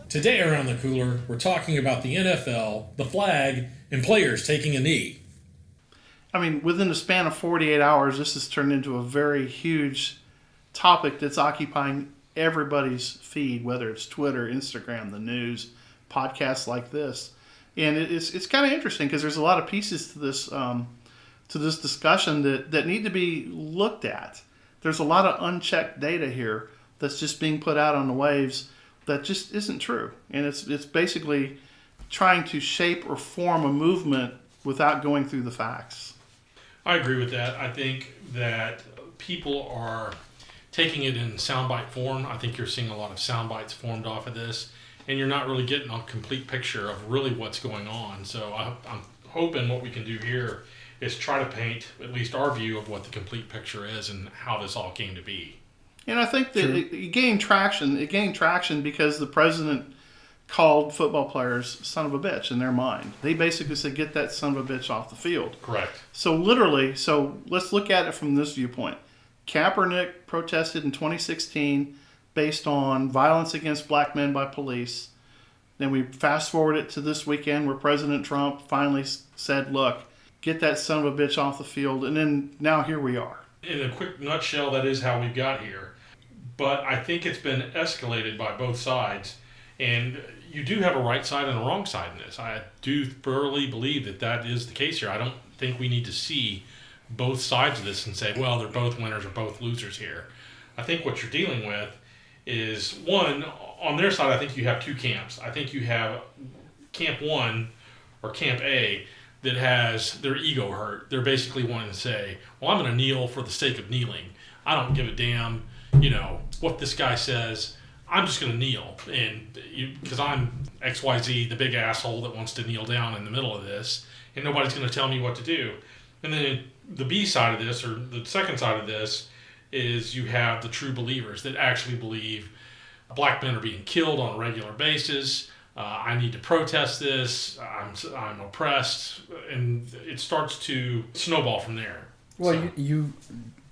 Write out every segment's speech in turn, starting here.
Today around the cooler, we're talking about the NFL, the flag, and players taking a knee. I mean, within the span of 48 hours, this has turned into a very huge topic that's occupying everybody's feed, whether it's Twitter, Instagram, the news, podcasts like this. And it's kind of interesting because there's a lot of pieces to this discussion that need to be looked at. There's a lot of unchecked data here that's just being put out on the waves that just isn't true. And it's basically trying to shape or form a movement without going through the facts. I agree with that. I think that people are taking it in soundbite form. I think you're seeing a lot of soundbites formed off of this, and you're not really getting a complete picture of really what's going on. So I'm hoping what we can do here is try to paint at least our view of what the complete picture is and how this all came to be. And I think that it gained traction. It gained traction because the president called football players son of a bitch in their mind. They basically said, get that son of a bitch off the field. Correct. So let's look at it from this viewpoint. Kaepernick protested in 2016 based on violence against black men by police. Then we fast forward it to this weekend where President Trump finally said, look, get that son of a bitch off the field. And then now here we are. In a quick nutshell, that is how we got here. But I think it's been escalated by both sides. And you do have a right side and a wrong side in this. I do thoroughly believe that is the case here. I don't think we need to see both sides of this and say, well, they're both winners or both losers here. I think what you're dealing with is, one, on their side, I think you have two camps. I think you have Camp 1 or Camp A that has their ego hurt. They're basically wanting to say, well, I'm going to kneel for the sake of kneeling. I don't give a damn, what this guy says. I'm just going to kneel, and because I'm XYZ, the big asshole that wants to kneel down in the middle of this, and nobody's going to tell me what to do. And then the B side of this, or the second side of this, is you have the true believers that actually believe black men are being killed on a regular basis. I need to protest this. I'm oppressed, and it starts to snowball from there. Well, so.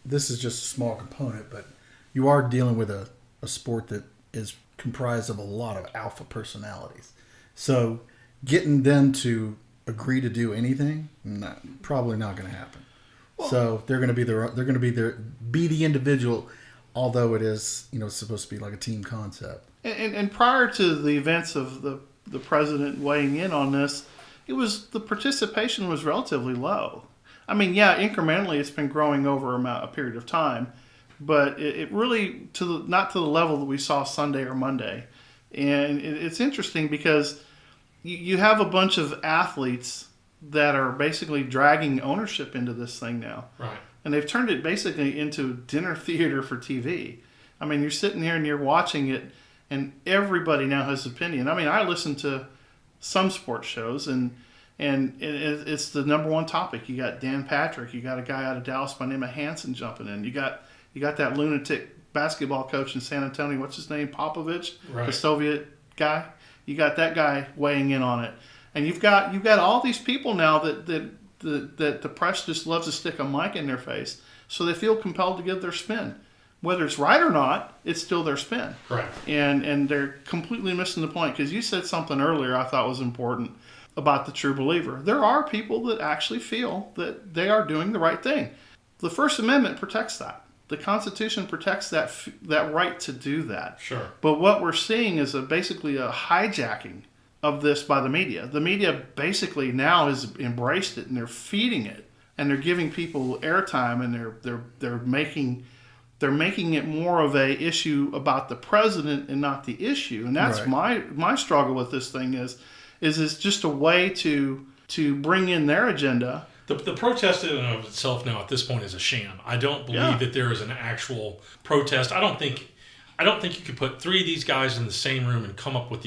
This is just a small component, but you are dealing with a sport that is comprised of a lot of alpha personalities. So getting them to agree to do anything, probably not going to happen. Well, so they're going to be the individual, although it is supposed to be like a team concept. And prior to the events of the president weighing in on this, the participation was relatively low. I mean, yeah, incrementally it's been growing over a period of time, but it really not to the level that we saw Sunday or Monday. And it's interesting because you have a bunch of athletes that are basically dragging ownership into this thing now. Right. And they've turned it basically into dinner theater for TV. I mean, you're sitting here and you're watching it, and everybody now has an opinion. I mean, I listen to some sports shows, and it's the number one topic. You got Dan Patrick. You got a guy out of Dallas by the name of Hansen jumping in. You got that lunatic basketball coach in San Antonio. What's his name? Popovich, right. The Soviet guy. You got that guy weighing in on it, and you've got all these people now that the press just loves to stick a mic in their face, so they feel compelled to give their spin. Whether it's right or not, it's still their spin. Correct. And they're completely missing the point, because you said something earlier I thought was important about the true believer. There are people that actually feel that they are doing the right thing. The First Amendment protects that. The Constitution protects that right to do that. Sure. But what we're seeing is basically a hijacking of this by the media. The media basically now has embraced it, and they're feeding it, and they're giving people airtime, and they're making it more of a issue about the president and not the issue. And that's right. my struggle with this thing is it's just a way to bring in their agenda. The protest in and of itself now at this point is a sham. I don't believe that there is an actual protest. I don't think you could put three of these guys in the same room and come up with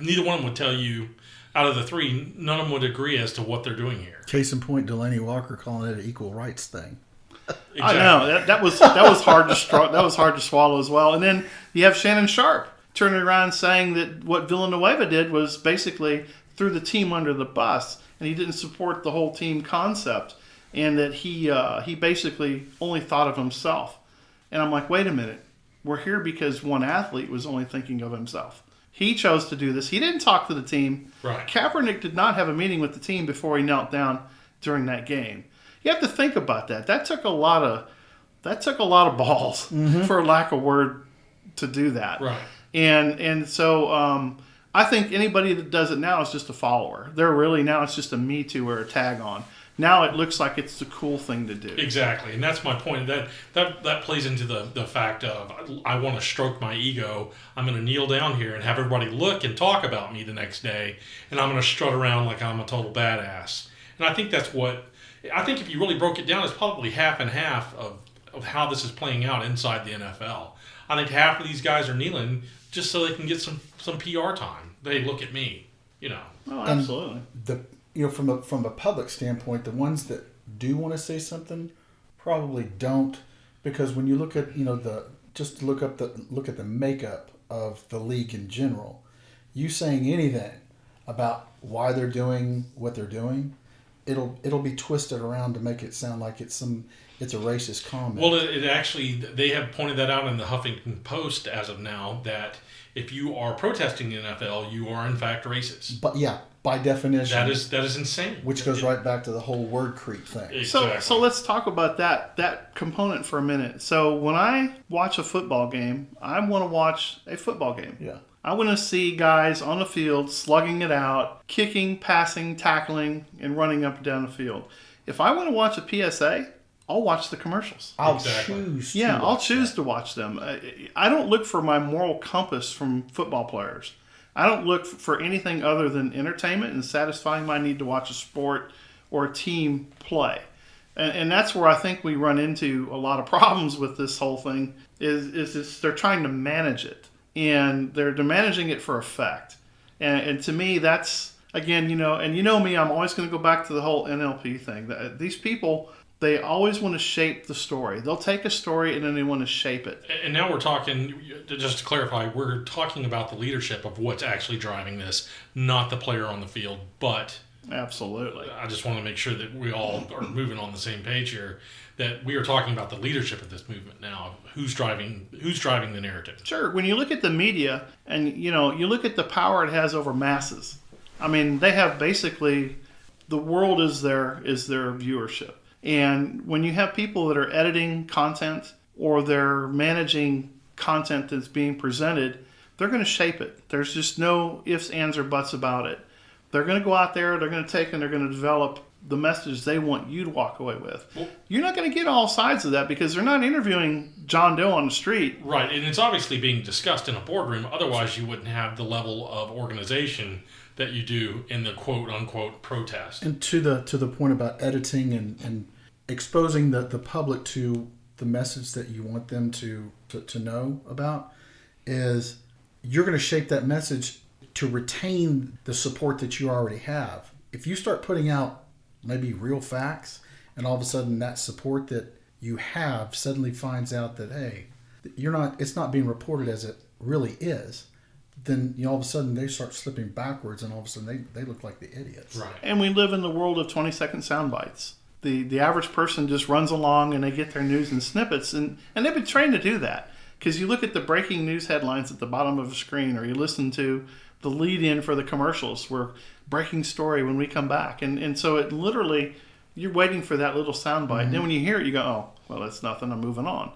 neither one of them would tell you, out of the three, none of them would agree as to what they're doing here. Case in point, Delaney Walker calling it an equal rights thing. Exactly. I know that was hard to swallow as well. And then you have Shannon Sharp turning around saying that what Villanueva did was basically threw the team under the bus, and he didn't support the whole team concept, and that he basically only thought of himself. And I'm like, wait a minute, we're here because one athlete was only thinking of himself. He chose to do this. He didn't talk to the team. Right. Kaepernick did not have a meeting with the team before he knelt down during that game. You have to think about that. That took a lot of balls, for lack of word, to do that. Right. And so I think anybody that does it now is just a follower. They're really now it's just a Me Too or a tag on. Now it looks like it's the cool thing to do. Exactly, and that's my point. That plays into the fact of I want to stroke my ego. I'm going to kneel down here and have everybody look and talk about me the next day, and I'm going to strut around like I'm a total badass. And I think that's what I think. If you really broke it down, it's probably half and half of how this is playing out inside the NFL. I think half of these guys are kneeling just so they can get some PR time. They look at me, you know. Oh, absolutely. From a public standpoint, the ones that do want to say something probably don't, because when you look at look at the makeup of the league in general, you saying anything about why they're doing what they're doing, it'll be twisted around to make it sound like it's a racist comment. Well, it actually, they have pointed that out in the Huffington Post as of now, that if you are protesting the NFL, you are in fact racist. But yeah, by definition, that is insane. Which goes right back to the whole word creep thing. Exactly. So let's talk about that component for a minute. So when I watch a football game, I want to watch a football game. Yeah. I want to see guys on the field slugging it out, kicking, passing, tackling, and running up and down the field. If I want to watch a PSA, I'll watch the commercials. I'll choose to watch them. I don't look for my moral compass from football players. I don't look for anything other than entertainment and satisfying my need to watch a sport or a team play. And that's where I think we run into a lot of problems with this whole thing is they're trying to manage it. And they're managing it for effect. And to me, that's, again, and you know me, I'm always going to go back to the whole NLP thing. These people, they always want to shape the story. They'll take a story and then they want to shape it. And now we're talking, just to clarify, we're talking about the leadership of what's actually driving this, not the player on the field. But absolutely, I just want to make sure that we all are moving on the same page here, that we are talking about the leadership of this movement now. Who's driving the narrative? Sure. When you look at the media and, you look at the power it has over masses. I mean, they have basically, the world is their viewership. And when you have people that are editing content or they're managing content that's being presented, they're going to shape it. There's just no ifs, ands, or buts about it. They're going to go out there, they're going to take and they're going to develop the message they want you to walk away with. Well, you're not going to get all sides of that because they're not interviewing John Doe on the street. Right, and it's obviously being discussed in a boardroom. Otherwise, you wouldn't have the level of organization that you do in the quote-unquote protest. And to the point about editing and exposing the public to the message that you want them to know about, is you're going to shape that message to retain the support that you already have. If you start putting out maybe real facts, and all of a sudden that support that you have suddenly finds out that, hey, it's not being reported as it really is, then all of a sudden they start slipping backwards, and all of a sudden they look like the idiots. Right. And we live in the world of 20-second sound bites. The average person just runs along and they get their news in snippets, and they've been trained to do that. Because you look at the breaking news headlines at the bottom of a screen, or you listen to the lead-in for the commercials where breaking story when we come back. And so it literally, you're waiting for that little soundbite. Mm-hmm. And then when you hear it, you go, oh, well, that's nothing. I'm moving on.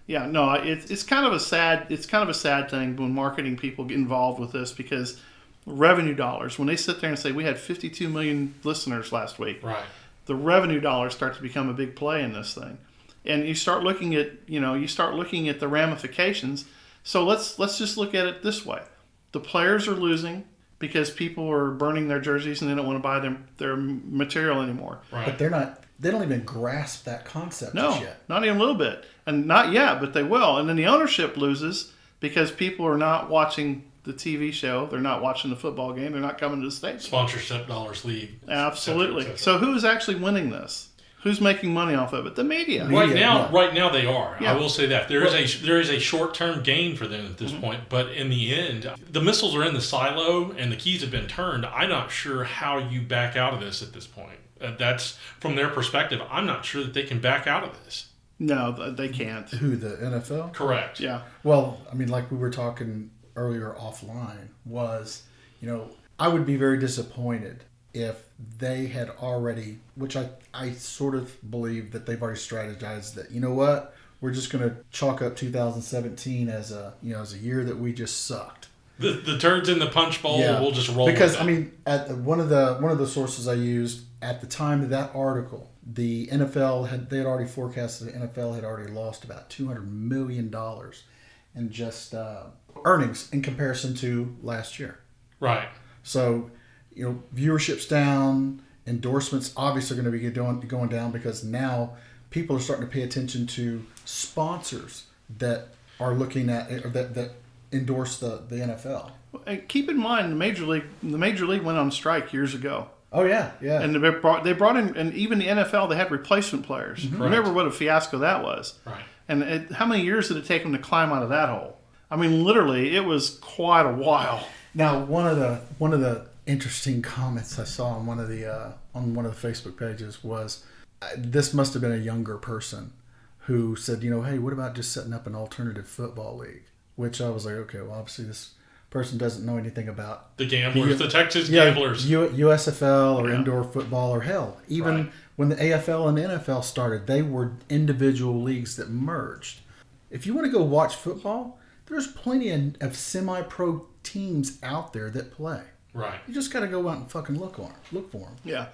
Yeah, no, it's kind of a sad thing when marketing people get involved with this, because revenue dollars, when they sit there and say, we had 52 million listeners last week. Right. The revenue dollars start to become a big play in this thing. And you start looking at, the ramifications. So let's just look at it this way. The players are losing because people are burning their jerseys and they don't want to buy their material anymore. Right. But they don't even grasp that concept just yet. Not even a little bit. And not yet, but they will. And then the ownership loses because people are not watching the TV show. They're not watching the football game. They're not coming to the stadium. Sponsorship dollars leave. Absolutely. Et cetera, et So cetera. who's actually winning this? Who's making money off of it? The media. Right now they are. Yeah. I will say that there is a short-term gain for them at this point, but in the end, the missiles are in the silo and the keys have been turned. I'm not sure how you back out of this at this point. That's from their perspective. I'm not sure that they can back out of this. No, they can't. Who, the NFL? Correct. Yeah. Well, I mean, like we were talking earlier offline was, I would be very disappointed if they had already, which I sort of believe that they've already strategized that, we're just going to chalk up 2017 as a year that we just sucked. The turds in the punch bowl, we'll just roll because with it. I mean, at one of the sources I used at the time of that article, the NFL had already forecasted the NFL had already lost about $200 million in just earnings in comparison to last year. Right. So, viewership's down, endorsements obviously are going to be going down because now people are starting to pay attention to sponsors that are looking at or that endorse the NFL. And keep in mind, the major league went on strike years ago. Oh yeah. And they brought in, and even the NFL, they had replacement players. Mm-hmm. Remember what a fiasco that was. Right. And how many years did it take them to climb out of that hole? I mean, literally, it was quite a while. Now, one of the interesting comments I saw on one of the Facebook pages was, this must have been a younger person who said, hey, what about just setting up an alternative football league? Which I was like, okay, well, obviously this person doesn't know anything about the gamblers, the Texas gamblers. USFL or indoor football or hell. Even when the AFL and NFL started, they were individual leagues that merged. If you want to go watch football, there's plenty of semi-pro teams out there that play. Right. You just got to go out and fucking look for them. Yeah.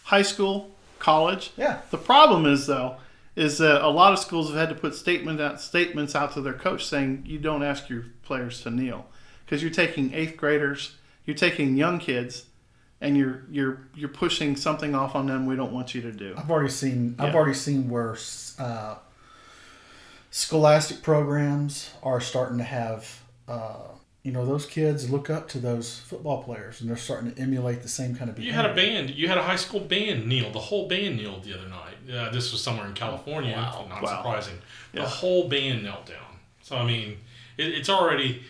High school, college. Yeah. The problem is, though, is that a lot of schools have had to put statements out to their coach saying you don't ask your players to kneel because you're taking 8th graders, you're taking young kids, and you're pushing something off on them we don't want you to do. I've already seen where scholastic programs are starting to have those kids look up to those football players, and they're starting to emulate the same kind of behavior. You had a high school band kneel. The whole band kneeled the other night. This was somewhere in California. Wow. Not surprising. Yeah. The whole band knelt down. So I mean, it's already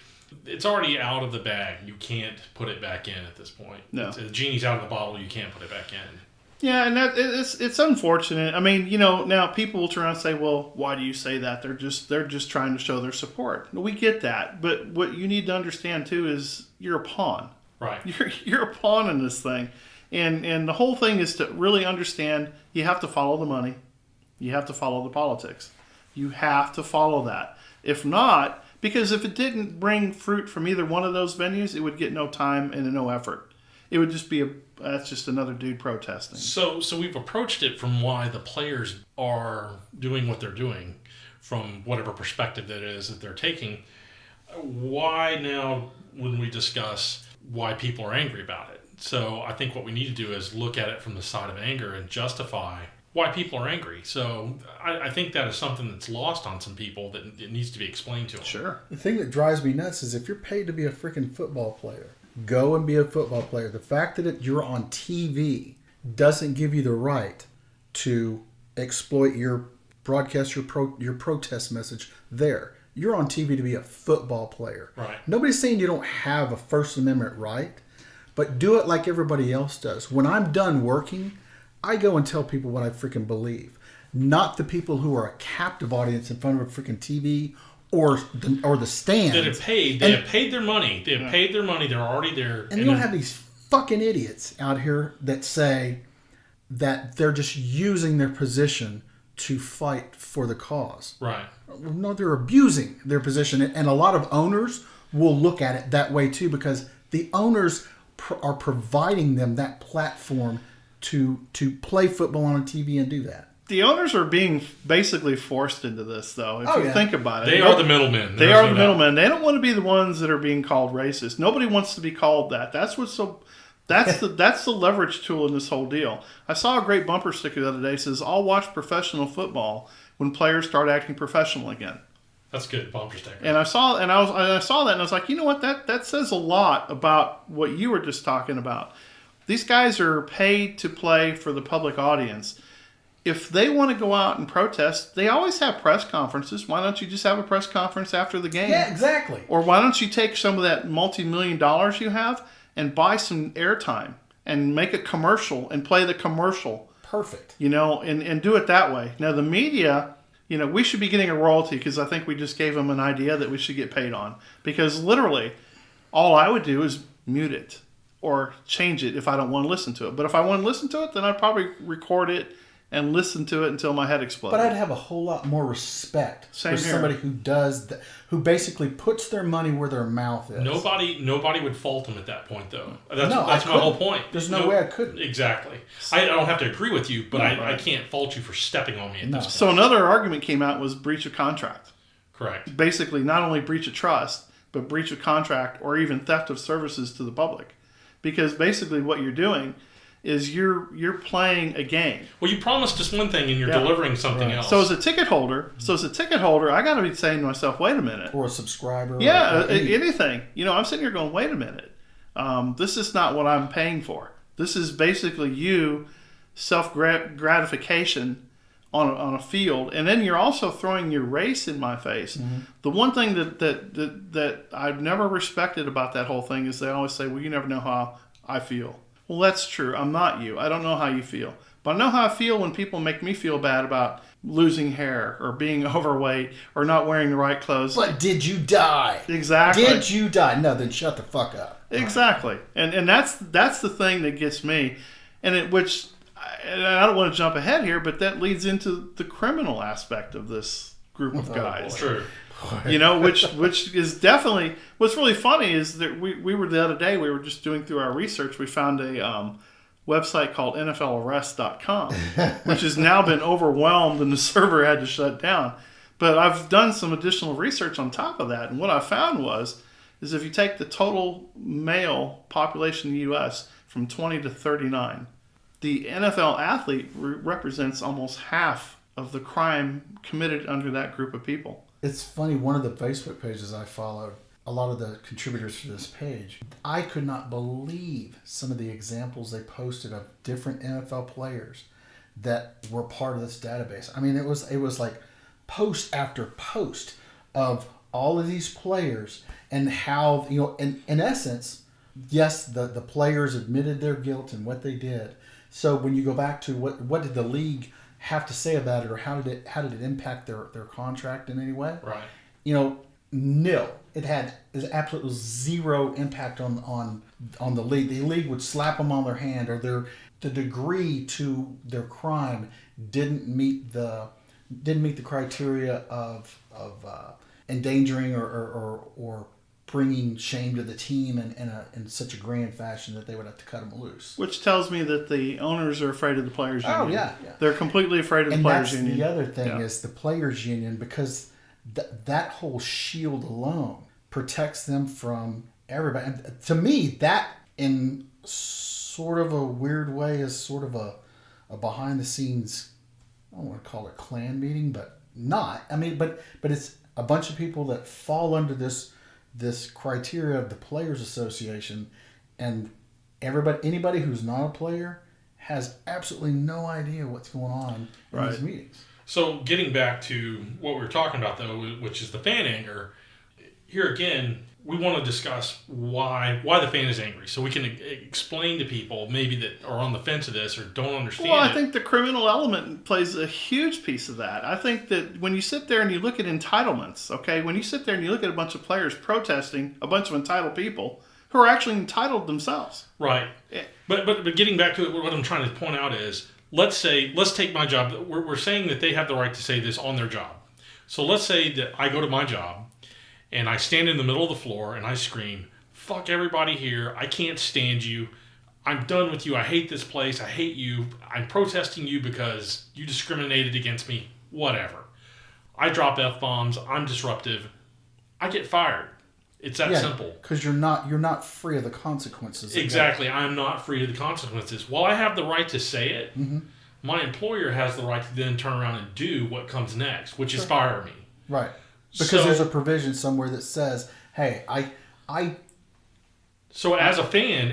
out of the bag. You can't put it back in at this point. No. The genie's out of the bottle. You can't put it back in. Yeah, and it's unfortunate. I mean, now people will turn around and say, "Well, why do you say that? They're just trying to show their support." We get that, but what you need to understand too is you're a pawn. Right. You're a pawn in this thing, and the whole thing is to really understand. You have to follow the money, you have to follow the politics, you have to follow that. If not, because if it didn't bring fruit from either one of those venues, it would get no time and no effort. It would just be that's just another dude protesting. So we've approached it from why the players are doing what they're doing, from whatever perspective that is that they're taking. Why now when we discuss why people are angry about it? So I think what we need to do is look at it from the side of anger and justify why people are angry. So I think that is something that's lost on some people that it needs to be explained to them. Sure. The thing that drives me nuts is if you're paid to be a freaking football player, go and be a football player. The fact that you're on TV doesn't give you the right to exploit broadcast your protest message there. You're on TV to be a football player. Right. Nobody's saying you don't have a First Amendment right, but do it like everybody else does. When I'm done working, I go and tell people what I freaking believe. Not the people who are a captive audience in front of a freaking TV or the stand. That have paid. They have paid their money. They have paid their money. They're already there. And you don't have these fucking idiots out here that say that they're just using their position to fight for the cause. Right. No, they're abusing their position. And a lot of owners will look at it that way too, because the owners are providing them that platform to play football on a TV and do that. The owners are being basically forced into this, though. If you think about it, They are the middlemen. They are the middlemen. They don't want to be the ones that are being called racist. Nobody wants to be called that. That's what's so. That's the leverage tool in this whole deal. I saw a great bumper sticker the other day. It says, "I'll watch professional football when players start acting professional again." That's good bumper sticker. And I saw that, and I was like, you know what? That says a lot about what you were just talking about. These guys are paid to play for the public audience. If they want to go out and protest, they always have press conferences. Why don't you just have a press conference after the game? Yeah, exactly. Or why don't you take some of that multi-million dollars you have and buy some airtime and make a commercial and play the commercial? Perfect. And do it that way. Now, the media we should be getting a royalty because I think we just gave them an idea that we should get paid on. Because literally, all I would do is mute it or change it if I don't want to listen to it. But if I want to listen to it, then I'd probably record it and listen to it until my head exploded. But I'd have a whole lot more respect Same for here. somebody who does that, who basically puts their money where their mouth is. Nobody would fault him at that point, though. That's No, my whole point. There's no way I couldn't. Exactly. I don't have to agree with you, but I right. can't fault you for stepping on me at this point. So another argument came out was breach of contract. Correct. Basically, not only breach of trust, but breach of contract or even theft of services to the public. Because basically what you're doing is you're playing a game. Well, you promised us one thing and you're delivering something else. So as a ticket holder, I got to be saying to myself, wait a minute. Or a subscriber. Yeah, anything. I'm sitting here going, wait a minute. This is not what I'm paying for. This is basically you self-gratification on a field. And then you're also throwing your race in my face. Mm-hmm. The one thing that I've never respected about that whole thing is they always say, well, you never know how I feel. Well, that's true. I'm not you. I don't know how you feel. But I know how I feel when people make me feel bad about losing hair or being overweight or not wearing the right clothes. But did you die? Exactly. Did you die? No, then shut the fuck up. Exactly. And that's the thing that gets me. And I don't want to jump ahead here, but that leads into the criminal aspect of this group of guys. True. Which is definitely what's really funny is that we were the other day we were just doing through our research, we found a website called NFLarrest.com, which has now been overwhelmed and the server had to shut down. But I've done some additional research on top of that, and what I found is if you take the total male population in the U.S. from 20 to 39, the NFL athlete represents almost half of the crime committed under that group of people. It's funny, one of the Facebook pages I followed, a lot of the contributors for this page, I could not believe some of the examples they posted of different NFL players that were part of this database. I mean, it was like post after post of all of these players and how, in essence, yes, the players admitted their guilt and what they did. So when you go back to what did the league have to say about it, or how did it impact their contract in any way? Right. Nil. It had absolutely zero impact on the league. The league would slap them on their hand, or the degree to their crime didn't meet the criteria of endangering or bringing shame to the team in such a grand fashion that they would have to cut them loose. Which tells me that the owners are afraid of the players' union. Oh, yeah. They're completely afraid of the players' union. And that's the other thing is the players' union, because that whole shield alone protects them from everybody. And to me, that in sort of a weird way is sort of a behind-the-scenes, I don't want to call it clan meeting, but not. I mean, but it's a bunch of people that fall under this criteria of the Players Association, and anybody who's not a player has absolutely no idea what's going on in these meetings. So getting back to what we were talking about, though, which is the fan anger, here again, we want to discuss why the fan is angry, so we can explain to people maybe that are on the fence of this or don't understand. Well, I think the criminal element plays a huge piece of that. I think that when you sit there and you look at entitlements, okay, when you sit there and you look at a bunch of players protesting a bunch of entitled people who are actually entitled themselves. Right. But getting back to it, what I'm trying to point out is, let's take my job. We're saying that they have the right to say this on their job. So let's say that I go to my job and I stand in the middle of the floor and I scream, fuck everybody here. I can't stand you. I'm done with you. I hate this place. I hate you. I'm protesting you because you discriminated against me. Whatever. I drop F-bombs. I'm disruptive. I get fired. It's that simple. Because you're not free of the consequences. Exactly. I'm not free of the consequences. While I have the right to say it, my employer has the right to then turn around and do what comes next, which is fire me. Right. Because there's a provision somewhere that says, "Hey, I." So as a fan,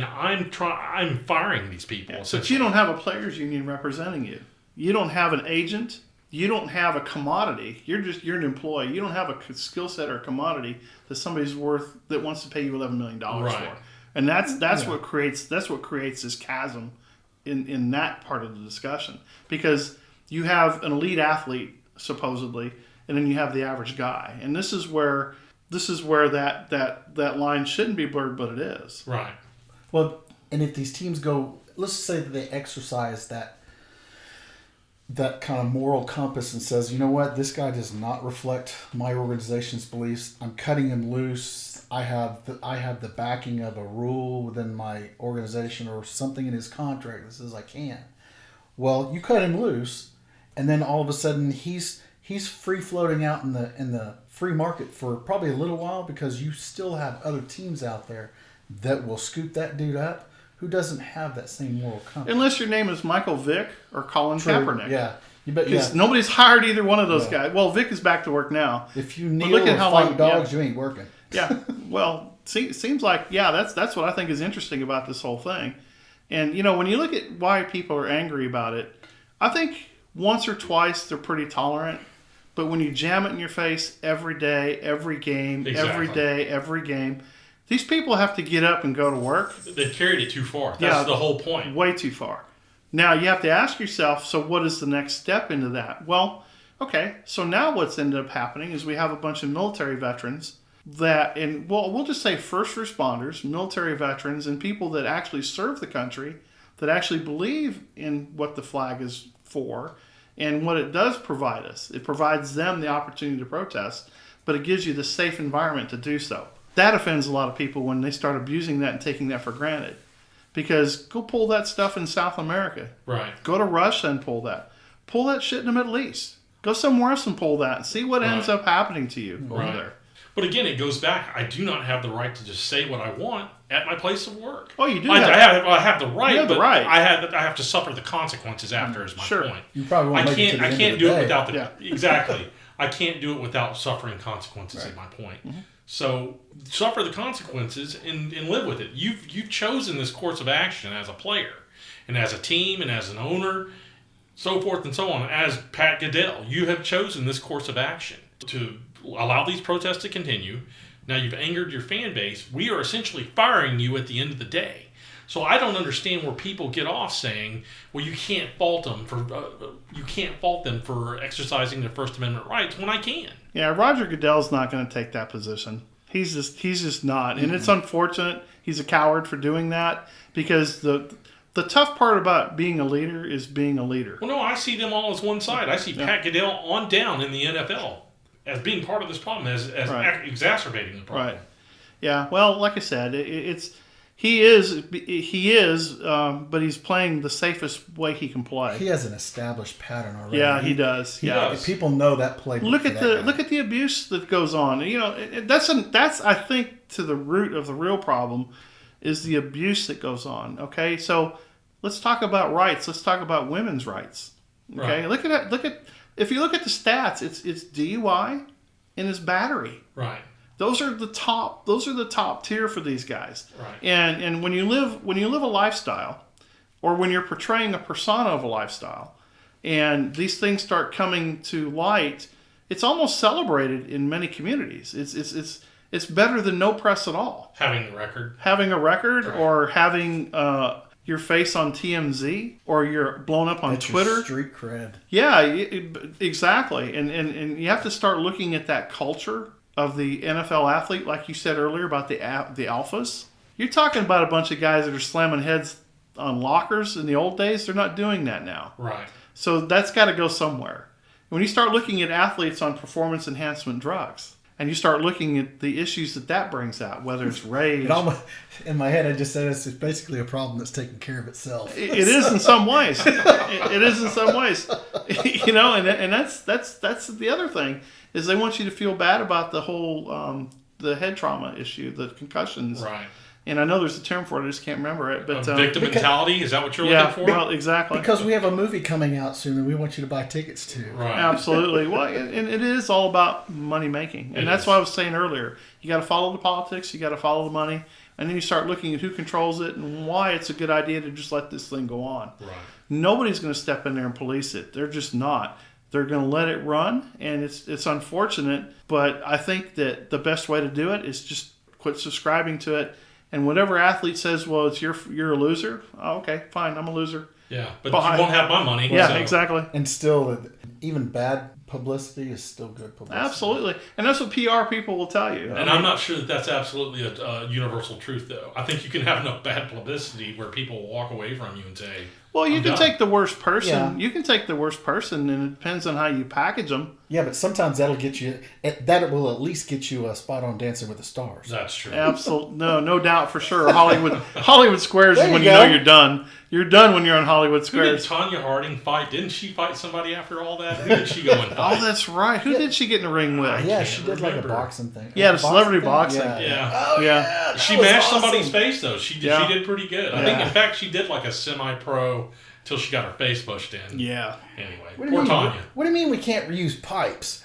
I'm firing these people. Yeah, but you don't have a players' union representing you. You don't have an agent. You don't have a commodity. You're an employee. You don't have a skill set or a commodity that somebody's worth that wants to pay you $11 million for. And that's what creates this chasm in that part of the discussion, because you have an elite athlete supposedly, and then you have the average guy. And this is where that line shouldn't be blurred, but it is. Right. Well, and if these teams go, let's say that they exercise that kind of moral compass and says, you know what, this guy does not reflect my organization's beliefs. I'm cutting him loose. I have the backing of a rule within my organization or something in his contract that says I can. Well, you cut him loose, and then all of a sudden he's free floating out in the free market for probably a little while, because you still have other teams out there that will scoop that dude up who doesn't have that same moral compass. Unless your name is Michael Vick or Colin Kaepernick. Yeah. You bet. Because nobody's hired either one of those guys. Well, Vick is back to work now. If you kneel or fight dogs, you ain't working. Yeah. Well, seems like, that's what I think is interesting about this whole thing. And, when you look at why people are angry about it, I think once or twice they're pretty tolerant. But when you jam it in your face every day, every game, every day, every game, these people have to get up and go to work. They carried it too far. That's the whole point. Way too far. Now, you have to ask yourself, so what is the next step into that? Well, okay, so now what's ended up happening is we have a bunch of military veterans we'll just say first responders, military veterans, and people that actually serve the country, that actually believe in what the flag is for and what it does provide us. It provides them the opportunity to protest, but it gives you the safe environment to do so. That offends a lot of people when they start abusing that and taking that for granted. Because go pull that stuff in South America. Right. Go to Russia and pull that. Pull that shit in the Middle East. Go somewhere else and pull that and see what ends up happening to you over there. But again, it goes back. I do not have the right to just say what I want at my place of work. Oh, you do. I have the right, I have to suffer the consequences after. Is my point. You probably won't I can't do it without exactly. I can't do it without suffering consequences. Is my point. Mm-hmm. So suffer the consequences and live with it. You've chosen this course of action as a player, and as a team, and as an owner, so forth and so on. As Pat Goodell, you have chosen this course of action to allow these protests to continue. Now you've angered your fan base. We are essentially firing you at the end of the day. So I don't understand where people get off saying, "Well, you can't fault them for exercising their First Amendment rights," when I can. Yeah, Roger Goodell's not going to take that position. He's just not, and it's unfortunate. He's a coward for doing that, because the tough part about being a leader is being a leader. Well, no, I see them all as one side. I see Pat Goodell on down in the NFL as being part of this problem, as exacerbating the problem. Right. Yeah. Well, like I said, he is, but he's playing the safest way he can play. He has an established pattern already. Yeah, he does. People know that playbook. Look at the abuse that goes on. That's I think to the root of the real problem is the abuse that goes on. Okay, so let's talk about rights. Let's talk about women's rights. Okay, right. If you look at the stats, it's DUI and it's battery. Right. Those are the top tier for these guys. Right. And when you live a lifestyle, or when you're portraying a persona of a lifestyle, and these things start coming to light, it's almost celebrated in many communities. It's better than no press at all. Having a record, right. Or having your face on TMZ, or you're blown up on Twitter. Your street cred. Yeah, exactly. And you have to start looking at that culture of the NFL athlete, like you said earlier about the alphas. You're talking about a bunch of guys that are slamming heads on lockers in the old days. They're not doing that now. Right. So that's got to go somewhere. When you start looking at athletes on performance enhancement drugs, and you start looking at the issues that brings out, whether it's rage. In my head, I just said it's basically a problem that's taking care of itself. It is in some ways. It is in some ways. And that's the other thing, is they want you to feel bad about the whole the head trauma issue, the concussions. Right. And I know there's a term for it, I just can't remember it. But victim mentality, is that what you're looking for? Well, exactly. Because we have a movie coming out soon and we want you to buy tickets to. Right. Absolutely. Well, and it is all about money making. And that's what I was saying earlier. You got to follow the politics, you got to follow the money, and then you start looking at who controls it and why it's a good idea to just let this thing go on. Right. Nobody's going to step in there and police it. They're just not. They're going to let it run, and it's unfortunate, but I think that the best way to do it is just quit subscribing to it. And whatever athlete says, well, you're a loser. Oh, okay, fine, I'm a loser. Yeah, but you won't have my money. Yeah, exactly. And still, even bad publicity is still good publicity. Absolutely. And that's what PR people will tell you. And I'm not sure that that's absolutely a universal truth, though. I think you can have enough bad publicity where people will walk away from you and say, well, you I'm can done. take the worst person. Yeah. You can take the worst person, and it depends on how you package them. Yeah, but sometimes that'll get you. That will at least get you a spot on Dancing with the Stars. That's true. Absolutely. No doubt for sure. Hollywood Squares is There when you you know go. you're done. You're done when you're on Hollywood Who did Squares. Tanya Harding fight? Didn't she fight somebody after all that? Who did she go and fight? Oh, that's right. Who did she get in the ring with? Yeah, can't she did like a remember. boxing thing. Yeah, the celebrity thing? boxing. Yeah. Oh, Yeah. yeah. She that was mashed awesome. somebody's face, though. She Yeah. did pretty good. I think, in fact, she did like a semi-pro till she got her face pushed in. Yeah. Anyway, What do you poor mean? Tanya. What do you mean we can't reuse pipes?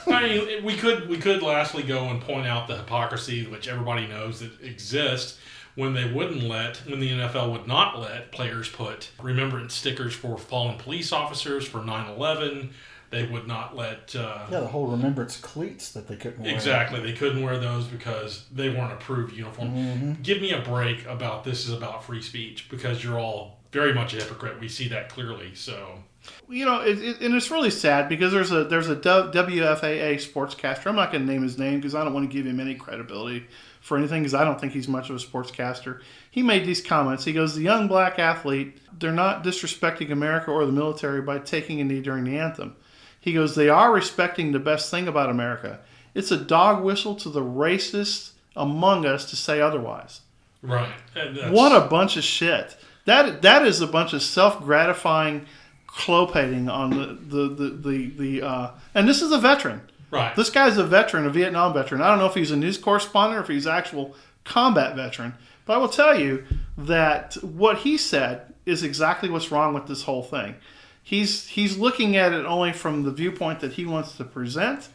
I mean, we could lastly go and point out the hypocrisy which everybody knows that exists when the NFL would not let players put remembrance stickers for fallen police officers for 9/11. They would not let Yeah, the whole remembrance cleats that they couldn't wear. exactly. They couldn't wear those because they weren't approved uniform. Mm-hmm. Give me a break about this is about free speech because you're all very much a hypocrite. We see that clearly. So. You know, and it's really sad because there's a WFAA sportscaster. I'm not going to name his name because I don't want to give him any credibility for anything because I don't think he's much of a sportscaster. He made these comments. He goes, the young black athlete, they're not disrespecting America or the military by taking a knee during the anthem. He goes, they are respecting the best thing about America. It's a dog whistle to the racists among us to say otherwise. Right. And that's- What a bunch of shit. That is a bunch of self-gratifying clopating on the and this is a veteran. Right. This guy's a veteran, a Vietnam veteran. I don't know if he's a news correspondent or if he's an actual combat veteran, but I will tell you that what he said is exactly what's wrong with this whole thing. He's looking at it only from the viewpoint that he wants to present,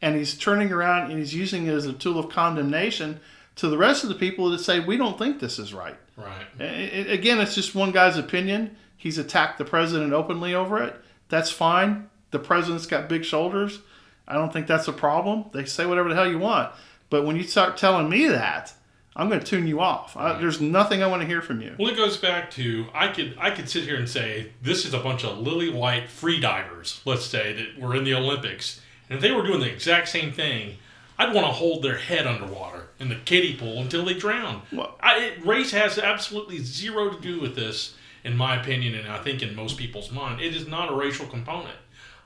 and he's turning around and he's using it as a tool of condemnation to the rest of the people that say we don't think this is right. Right. Again, it's just one guy's opinion. He's attacked the president openly over it. That's fine. The president's got big shoulders. I don't think that's a problem. They say whatever the hell you want. But when you start telling me that, I'm going to tune you off. There's nothing I want to hear from you. Well, it goes back to I could sit here and say this is a bunch of lily white free divers, let's say, that were in the Olympics, and if they were doing the exact same thing, I'd want to hold their head underwater in the kiddie pool until they drown. Well- Race has absolutely zero to do with this, in my opinion, and I think in most people's mind. It is not a racial component.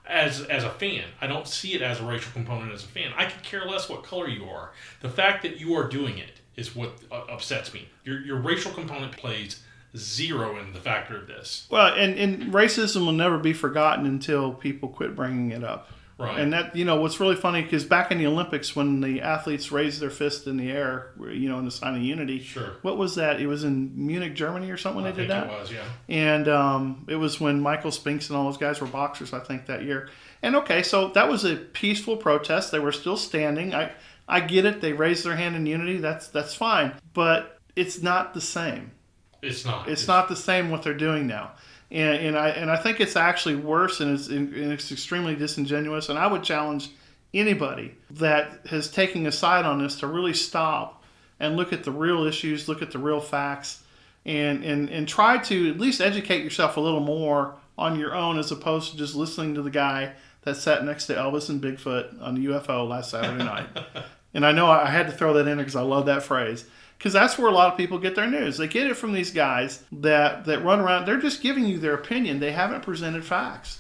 As a fan, I don't see it as a racial component as a fan. I could care less what color you are. The fact that you are doing it is what upsets me. Your racial component plays zero in the factor of this. Well, and racism will never be forgotten until people quit bringing it up. Right. And that, what's really funny, because back in the Olympics, when the athletes raised their fist in the air, in the sign of unity. Sure. What was that? It was in Munich, Germany or something when they did that? It was, yeah. And it was when Michael Spinks and all those guys were boxers, I think, that year. And okay, so that was a peaceful protest. They were still standing. I get it. They raised their hand in unity. That's fine. But it's not the same. It's not. It's not the same what they're doing now. And I think it's actually worse, and it's extremely disingenuous. And I would challenge anybody that has taken a side on this to really stop and look at the real issues, look at the real facts, and try to at least educate yourself a little more on your own, as opposed to just listening to the guy that sat next to Elvis and Bigfoot on the UFO last Saturday night. And I know I had to throw that in because I love that phrase. Because that's where a lot of people get their news. They get it from these guys that run around. They're just giving you their opinion. They haven't presented facts.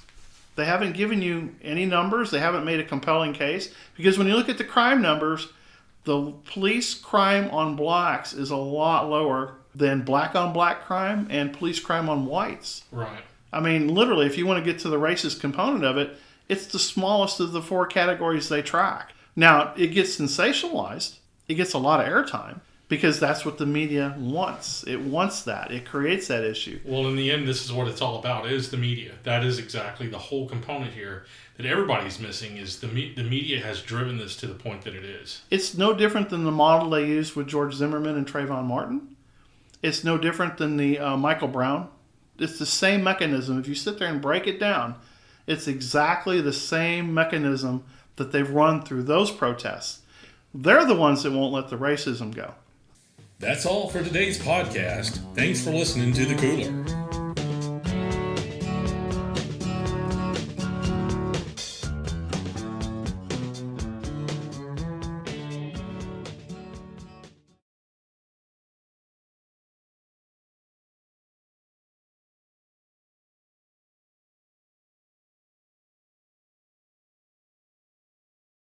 They haven't given you any numbers. They haven't made a compelling case. Because when you look at the crime numbers, the police crime on blacks is a lot lower than black on black crime and police crime on whites. Right. I mean, literally, if you want to get to the racist component of it, it's the smallest of the four categories they track. Now, it gets sensationalized. It gets a lot of airtime. Because that's what the media wants. It wants that. It creates that issue. Well, in the end, this is what it's all about, is the media. That is exactly the whole component here that everybody's missing, is the media has driven this to the point that it is. It's no different than the model they used with George Zimmerman and Trayvon Martin. It's no different than the Michael Brown. It's the same mechanism. If you sit there and break it down, it's exactly the same mechanism that they've run through those protests. They're the ones that won't let the racism go. That's all for today's podcast. Thanks for listening to The Cooler.